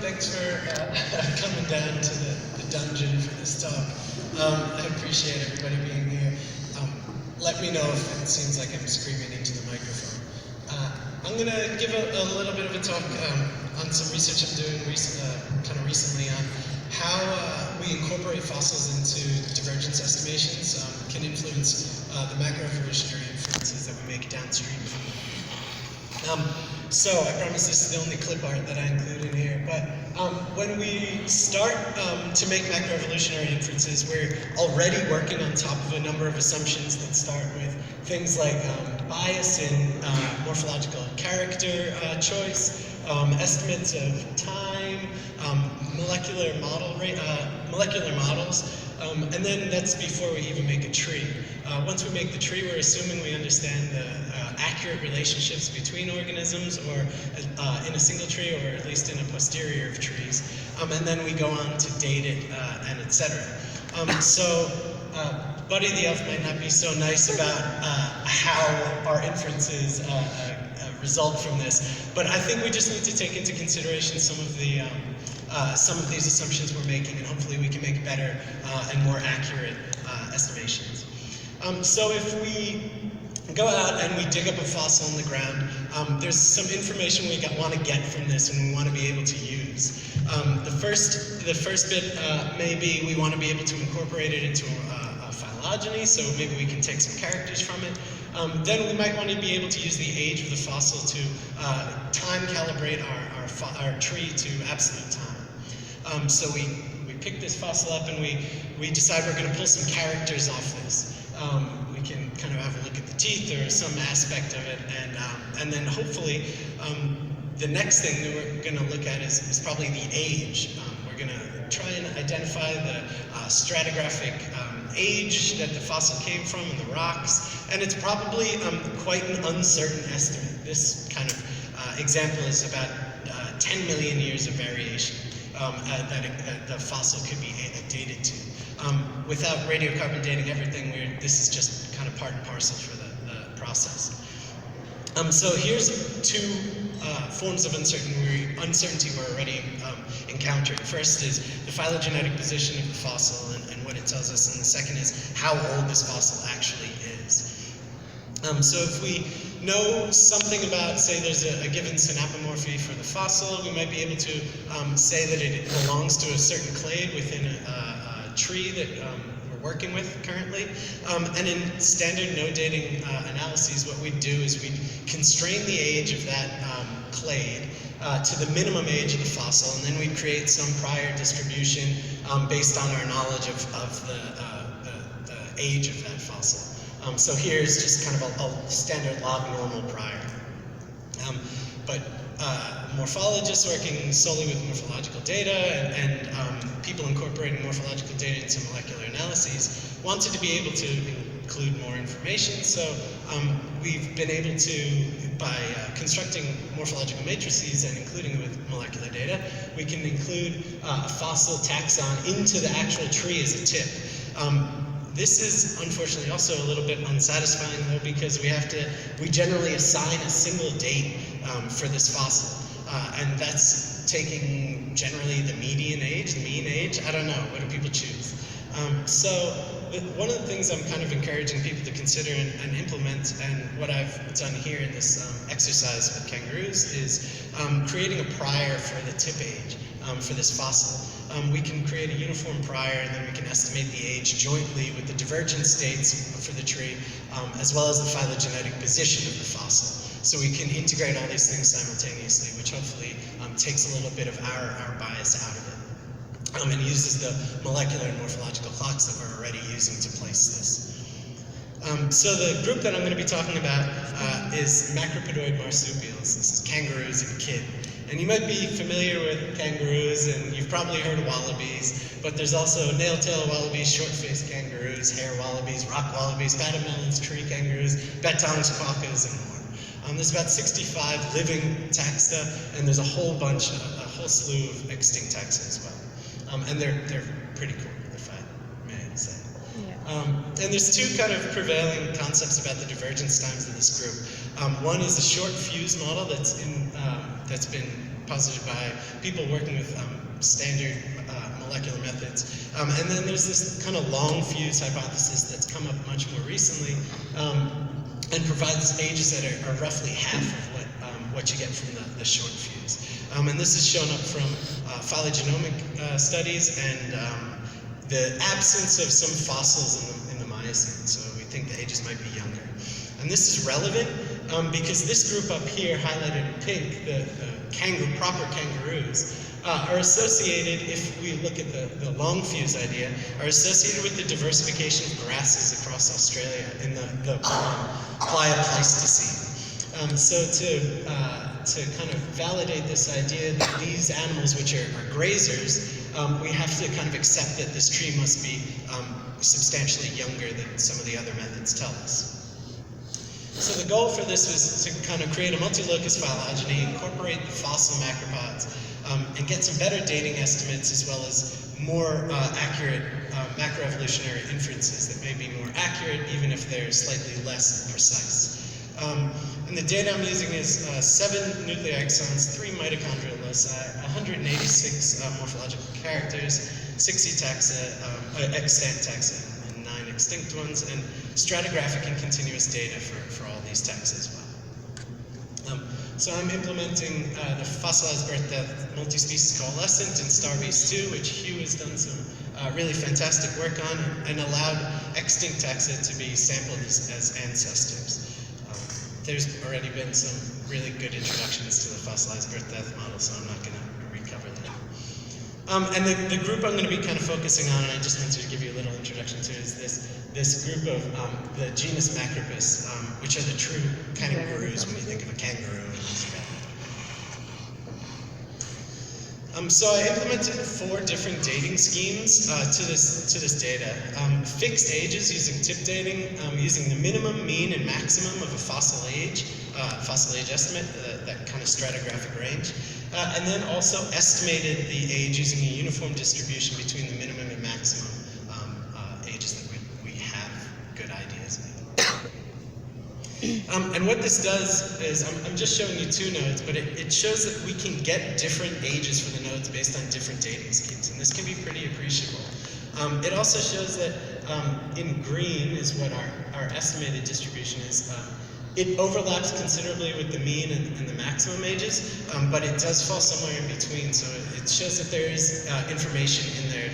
Thanks for coming down to the dungeon for this talk. I appreciate everybody being here. Let me know if it seems like I'm screaming into the microphone. I'm going to give a little bit of a talk on some research I'm doing kind of recently on how we incorporate fossils into divergence estimations can influence the macroevolutionary inferences that we make downstream. So I promise this is the only clip art that I include in here, but when we start to make macroevolutionary inferences, we're already working on top of a number of assumptions that start with things like bias in morphological character choice, estimates of time, molecular models, and then that's before we even make a tree. Once we make the tree, we're assuming we understand the accurate relationships between organisms, or in a single tree, or at least in a posterior of trees. And then we go on to date it, and etc. So Buddy the Elf might not be so nice about how our inferences result from this, but I think we just need to take into consideration some of these assumptions we're making, and hopefully we can make better and more accurate estimations. So if we go out and we dig up a fossil in the ground, there's some information we want to get from this and we want to be able to use. The first bit maybe we want to be able to incorporate it into a phylogeny, so maybe we can take some characters from it. Then we might want to be able to use the age of the fossil to time calibrate our tree to absolute time. So we pick this fossil up and we decide we're going to pull some characters off this. We can kind of have a look at the teeth or some aspect of it, and then hopefully the next thing that we're going to look at is probably the age. We're going to try and identify the stratigraphic age that the fossil came from in the rocks, and it's probably quite an uncertain estimate. This kind of example is about 10 million years of variation that the fossil could be dated to. Without radiocarbon dating everything, this is just kind of part and parcel for the process. So here's two forms of uncertainty we're already encountering. First is the phylogenetic position of the fossil and what it tells us, and the second is how old this fossil actually is. So if we know something about, say there's a given synapomorphy for the fossil, we might be able to say that it belongs to a certain clade within a tree that we're working with currently. And in standard node dating analyses, what we'd do is we'd constrain the age of that clade to the minimum age of the fossil, and then we'd create some prior distribution based on our knowledge of the age of that fossil. So here's just kind of a standard log normal prior. But morphologists working solely with morphological data and people incorporating morphological data into molecular analyses wanted to be able to include more information. So we've been able to, by constructing morphological matrices and including it with molecular data, we can include a fossil taxon into the actual tree as a tip. This is unfortunately also a little bit unsatisfying though, because we generally assign a single date for this fossil. And that's taking generally the median age, the mean age. I don't know, what do people choose? So one of the things I'm kind of encouraging people to consider and implement, and what I've done here in this exercise with kangaroos, is creating a prior for the tip age for this fossil. We can create a uniform prior, and then we can estimate the age jointly with the divergence dates for the tree, as well as the phylogenetic position of the fossil. So we can integrate all these things simultaneously, which hopefully takes a little bit of our bias out of it, and uses the molecular and morphological clocks that we're already using to place this. So the group that I'm going to be talking about is macropodoid marsupials. This is kangaroos and kid. And you might be familiar with kangaroos, and you've probably heard of wallabies, but there's also nail-tailed wallabies, short-faced kangaroos, hare wallabies, rock wallabies, pademelons, tree kangaroos, bettongs, quokkas, and more. There's about 65 living taxa, and there's a whole slew of extinct taxa as well. And they're pretty cool, if I may say. Yeah. And there's two kind of prevailing concepts about the divergence times of this group. One is the short fuse model that's been posited by people working with standard molecular methods. And then there's this kind of long fuse hypothesis that's come up much more recently and provides ages that are roughly half of what you get from the short fuse. And this is shown up from phylogenomic studies and the absence of some fossils in the Miocene. So we think the ages might be younger. And this is relevant because this group up here, highlighted in pink, the proper kangaroos, are associated, if we look at the long fuse idea, are associated with the diversification of grasses across Australia in the Playa Pleistocene. So to kind of validate this idea that these animals, which are grazers, we have to kind of accept that this tree must be substantially younger than some of the other methods tell us. So the goal for this was to kind of create a multi-locus phylogeny, incorporate the fossil macropods, and get some better dating estimates as well as more accurate macroevolutionary inferences that may be more accurate even if they're slightly less precise. And the data I'm using is 7 nuclear exons, 3 mitochondrial loci, 186 morphological characters, 60 taxa, extant taxa, and 9 extinct ones, and stratigraphic and continuous data for all these taxa as well. So I'm implementing the fossilized birth-death multi-species coalescent in Starbeast 2, which Hugh has done some really fantastic work on, and allowed extinct taxa to be sampled as ancestors. There's already been some really good introductions to the fossilized birth-death model, so I'm not going to recover that. And the group I'm going to be kind of focusing on, and I just wanted to give you a little introduction to, is this group of the genus Macropus, which are the true kangaroos when you think of a kangaroo. So I implemented 4 different dating schemes to this data. Fixed ages using tip dating, using the minimum, mean, and maximum of a fossil age estimate, that kind of stratigraphic range. And then also estimated the age using a uniform distribution between the minimum and maximum ages that we have good ideas of. And what this does is, I'm just showing you 2 nodes, but it shows that we can get different ages for the nodes based on different dating schemes, and this can be pretty appreciable. It also shows that in green is what our estimated distribution is. It overlaps considerably with the mean and the maximum ages, but it does fall somewhere in between, so it shows that there is information in there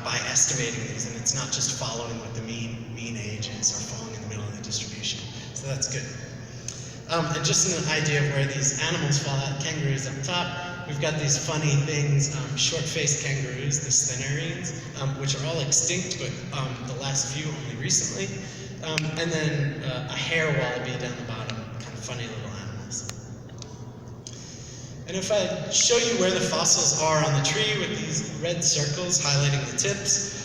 by estimating these, and it's not just following what the mean age is or falling in the middle of the distribution. So that's good. And just an idea of where these animals fall out, kangaroos up top, we've got these funny things, short-faced kangaroos, the stenarians, which are all extinct, but the last few only recently. And then a hair wallaby down the bottom, kind of funny little animals. And if I show you where the fossils are on the tree with these red circles highlighting the tips,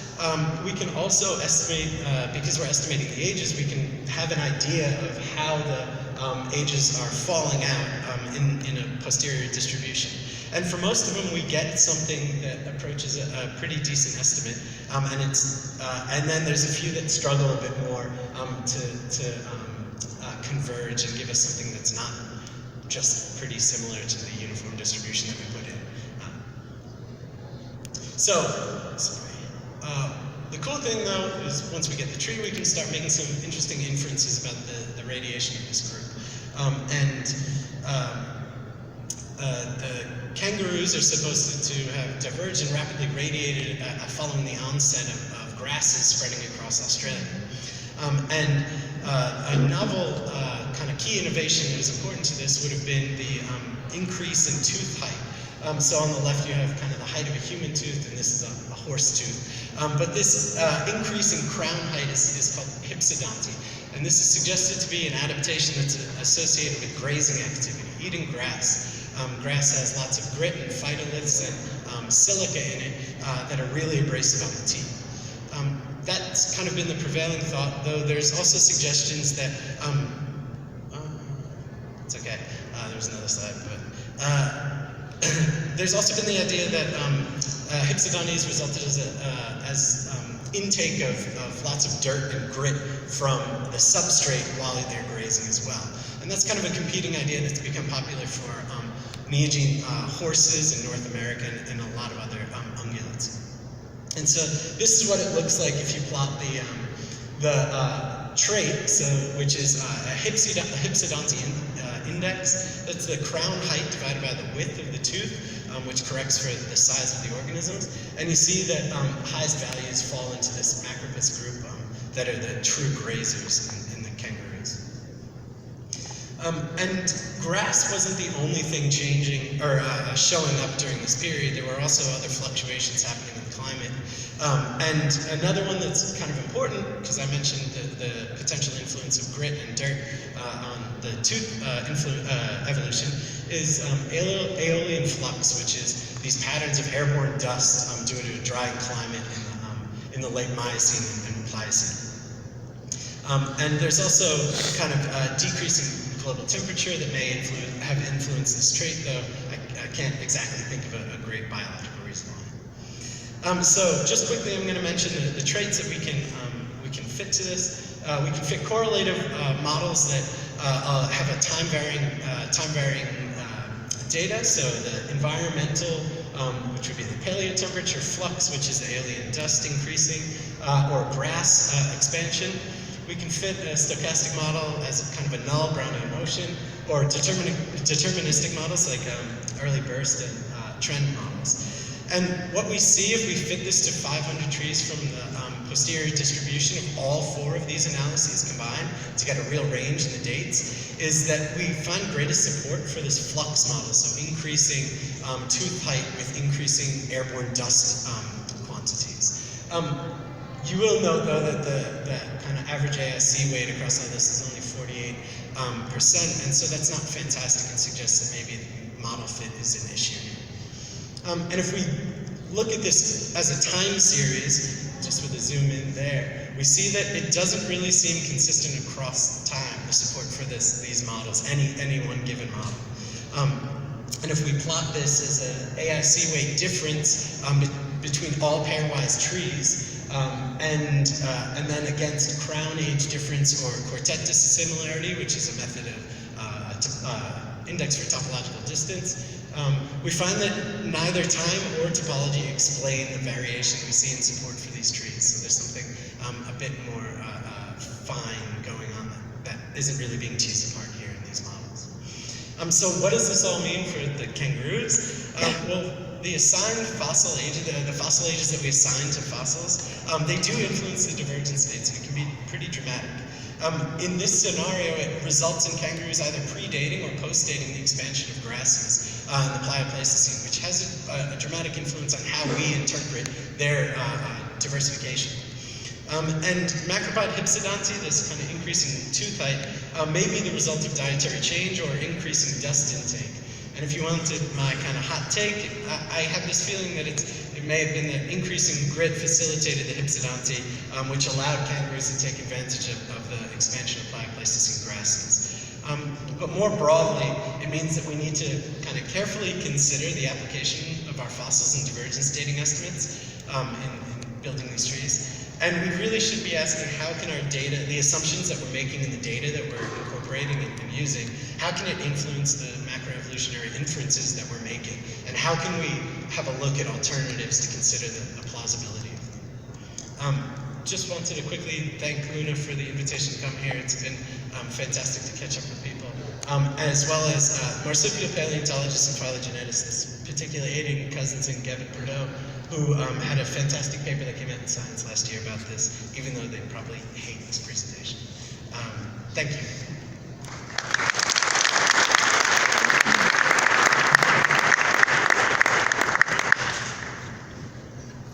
we can also estimate, because we're estimating the ages, we can have an idea of how the ages are falling out in a posterior distribution. And for most of them, we get something that approaches a pretty decent estimate, and then there's a few that struggle a bit more to converge and give us something that's not just pretty similar to the uniform distribution that we put in. The cool thing, though, is once we get the tree, we can start making some interesting inferences about the radiation of this group. The kangaroos are supposed to have diverged and rapidly radiated following the onset of grasses spreading across Australia. A novel kind of key innovation that was important to this would have been the increase in tooth height. So on the left you have kind of the height of a human tooth, and this is a horse tooth. But this increase in crown height is called hypsodonty. And this is suggested to be an adaptation that's associated with grazing activity, eating grass. Grass has lots of grit and phytoliths and silica in it that are really abrasive on the teeth. That's kind of been the prevailing thought, though there's also suggestions that, it's okay, there was another slide, but there's also been the idea that hypsodonty has resulted as intake of lots of dirt and grit from the substrate while they're grazing as well. And that's kind of a competing idea that's become popular for Neogene horses in North America and a lot of other ungulates. And so this is what it looks like if you plot the trait, which is a hypsodonty index. That's the crown height divided by the width of the tooth, which corrects for the size of the organisms. And you see that highest values fall into this macropus group that are the true grazers in the kangaroos. And grass wasn't the only thing changing or showing up during this period. There were also other fluctuations happening in the climate. And another one that's kind of important, because I mentioned the potential influence of grit and dirt on the tooth evolution, is aeolian flux, which is these patterns of airborne dust due to a dry climate in the late Miocene and Pliocene. And there's also kind of decreasing global temperature that may have influenced this trait, though I can't exactly think of a great biological reason why. So just quickly, I'm going to mention the traits that we can fit to this. We can fit correlative models that have a time-varying data. So the environmental, which would be the paleotemperature, flux, which is the aeolian dust increasing, or grass expansion. We can fit a stochastic model as kind of a null Brownian motion, or deterministic models like early burst and trend models. And what we see if we fit this to 500 trees from the posterior distribution of all 4 of these analyses combined to get a real range in the dates, is that we find greatest support for this flux model, so increasing tooth height with increasing airborne dust quantities. You will note, though, that the kind of average ASC weight across all this is only 48%, and so that's not fantastic and suggests that maybe model fit is an issue here. And if we look at this as a time series, just with a zoom in there, we see that it doesn't really seem consistent across time, the support for these models, any one given model. And if we plot this as an AIC weight difference between all pairwise trees, and then against crown age difference or quartet dissimilarity, which is a method of index for topological distance, we find that neither time or topology explain the variation we see in support for these trees. So there's something a bit more fine going on that isn't really being teased apart here in these models. So what does this all mean for the kangaroos? Well, the assigned fossil ages, the fossil ages that we assign to fossils, they do influence the divergence states, and it can be pretty dramatic. In this scenario, it results in kangaroos either predating or postdating the expansion of grasses in the Pliocene, which has a dramatic influence on how we interpret their diversification. And macropod hypsodonty, this kind of increasing tooth height, may be the result of dietary change or increasing dust intake. And if you wanted my kind of hot take, I have this feeling that it may have been that increasing grit facilitated the hypsodonty, which allowed kangaroos to take advantage of the expansion of Pleistocene grasses. But more broadly, it means that we need to kind of carefully consider the application of our fossils and divergence dating estimates in building these trees. And we really should be asking, how can our data, the assumptions that we're making in the data that we're incorporating and using, how can it influence the macroevolutionary inferences that we're making? And how can we have a look at alternatives to consider the plausibility of them? Just wanted to quickly thank Luna for the invitation to come here. It's been fantastic to catch up with people, as well as marsupial paleontologists and phylogeneticists, particularly Aidan Cousins and Gavin Prideaux, who had a fantastic paper that came out in Science last year about this, even though they probably hate this presentation. Thank you.